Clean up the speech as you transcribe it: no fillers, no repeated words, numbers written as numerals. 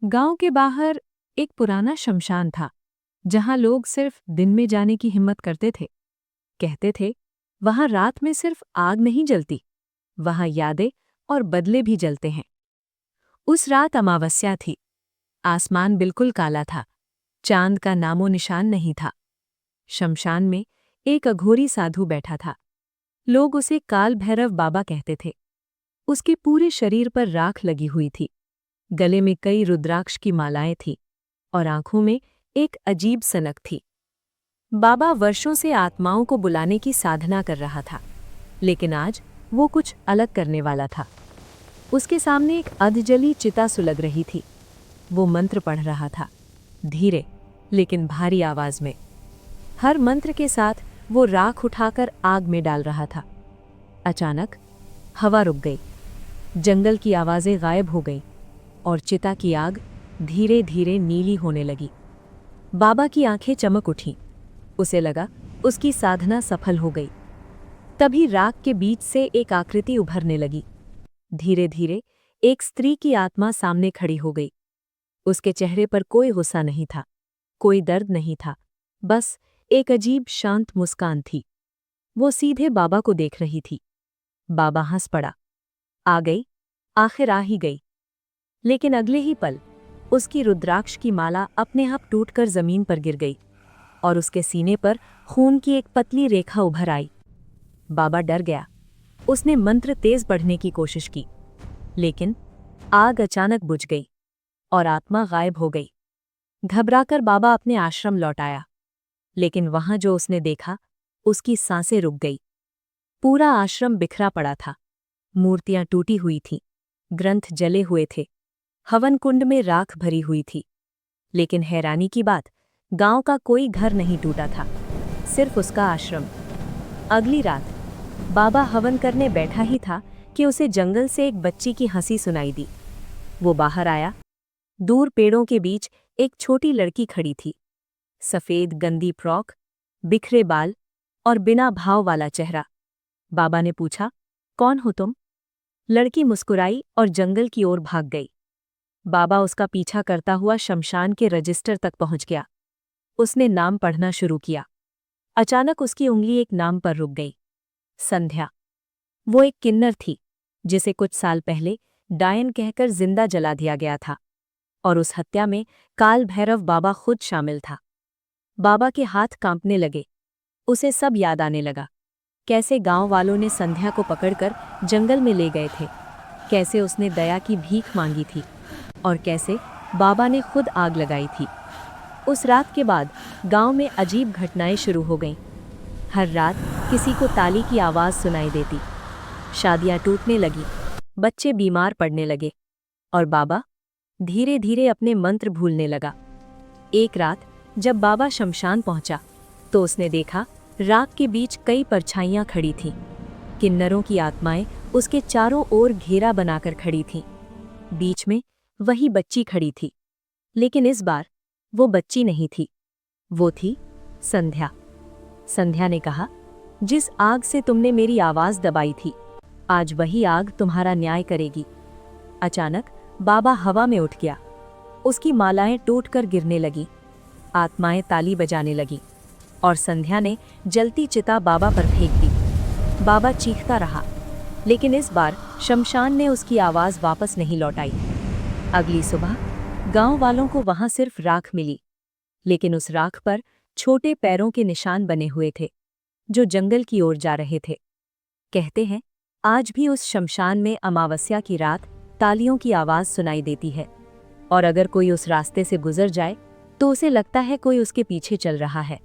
गांव के बाहर एक पुराना शमशान था जहां लोग सिर्फ दिन में जाने की हिम्मत करते थे। कहते थे वहां रात में सिर्फ आग नहीं जलती, वहां यादें और बदले भी जलते हैं। उस रात अमावस्या थी। आसमान बिल्कुल काला था, चांद का नामो निशान नहीं था। शमशान में एक अघोरी साधु बैठा था। लोग उसे काल भैरव बाबा कहते थे। उसके पूरे शरीर पर राख लगी हुई थी, गले में कई रुद्राक्ष की मालाएं थीं और आंखों में एक अजीब सनक थी। बाबा वर्षों से आत्माओं को बुलाने की साधना कर रहा था, लेकिन आज वो कुछ अलग करने वाला था। उसके सामने एक अधजली चिता सुलग रही थी। वो मंत्र पढ़ रहा था, धीरे लेकिन भारी आवाज में। हर मंत्र के साथ वो राख उठाकर आग में डाल रहा था। अचानक हवा रुक गई, जंगल की आवाजें गायब हो गईं और चिता की आग धीरे धीरे नीली होने लगी। बाबा की आंखें चमक उठीं। उसे लगा उसकी साधना सफल हो गई। तभी राख के बीच से एक आकृति उभरने लगी। धीरे धीरे एक स्त्री की आत्मा सामने खड़ी हो गई। उसके चेहरे पर कोई गुस्सा नहीं था, कोई दर्द नहीं था, बस एक अजीब शांत मुस्कान थी। वो सीधे बाबा को देख रही थी। बाबा हंस पड़ा। आ गई, आखिर आ ही गई। लेकिन अगले ही पल उसकी रुद्राक्ष की माला अपने आप टूटकर जमीन पर गिर गई और उसके सीने पर खून की एक पतली रेखा उभर आई। बाबा डर गया। उसने मंत्र तेज पढ़ने की कोशिश की, लेकिन आग अचानक बुझ गई और आत्मा गायब हो गई। घबराकर बाबा अपने आश्रम लौट आया, लेकिन वहां जो उसने देखा, उसकी सांसें रुक गई। पूरा आश्रम बिखरा पड़ा था। मूर्तियां टूटी हुई थीं, ग्रंथ जले हुए थे, हवन कुंड में राख भरी हुई थी। लेकिन हैरानी की बात, गांव का कोई घर नहीं टूटा था, सिर्फ उसका आश्रम। अगली रात बाबा हवन करने बैठा ही था कि उसे जंगल से एक बच्ची की हंसी सुनाई दी। वो बाहर आया। दूर पेड़ों के बीच एक छोटी लड़की खड़ी थी। सफेद गंदी फ्रॉक, बिखरे बाल और बिना भाव वाला चेहरा। बाबा ने पूछा, कौन हो तुम? लड़की मुस्कुराई और जंगल की ओर भाग गई। बाबा उसका पीछा करता हुआ शमशान के रजिस्टर तक पहुंच गया। उसने नाम पढ़ना शुरू किया। अचानक उसकी उंगली एक नाम पर रुक गई, संध्या। वो एक किन्नर थी जिसे कुछ साल पहले डायन कहकर जिंदा जला दिया गया था, और उस हत्या में काल भैरव बाबा खुद शामिल था। बाबा के हाथ कांपने लगे। उसे सब याद आने लगा। कैसे गांव वालों ने संध्या को पकड़कर जंगल में ले गए थे, कैसे उसने दया की भीख मांगी थी और कैसे बाबा ने खुद आग लगाई थी। उस रात के बाद गांव में अजीब घटनाएं शुरू हो गईं। हर रात किसी को ताली की आवाज़ सुनाई देती, शादियां टूटने लगी, बच्चे बीमार पड़ने लगे और बाबा धीरे धीरे अपने मंत्र भूलने लगा। एक रात जब बाबा शमशान पहुंचा तो उसने देखा राख के बीच कई परछाइयां खड़ी थीं। किन्नरों की आत्माएं उसके चारों ओर घेरा बनाकर खड़ी थीं। बीच में वही बच्ची खड़ी थी, लेकिन इस बार वो बच्ची नहीं थी, वो थी संध्या। संध्या ने कहा, जिस आग से तुमने मेरी आवाज दबाई थी, आज वही आग तुम्हारा न्याय करेगी। अचानक बाबा हवा में उठ गया। उसकी मालाएं टूटकर गिरने लगी, आत्माएं ताली बजाने लगी और संध्या ने जलती चिता बाबा पर फेंक दी। बाबा चीखता रहा, लेकिन इस बार शमशान ने उसकी आवाज वापस नहीं लौटाई। अगली सुबह गांव वालों को वहां सिर्फ राख मिली, लेकिन उस राख पर छोटे पैरों के निशान बने हुए थे जो जंगल की ओर जा रहे थे। कहते हैं आज भी उस शमशान में अमावस्या की रात तालियों की आवाज सुनाई देती है, और अगर कोई उस रास्ते से गुजर जाए तो उसे लगता है कोई उसके पीछे चल रहा है।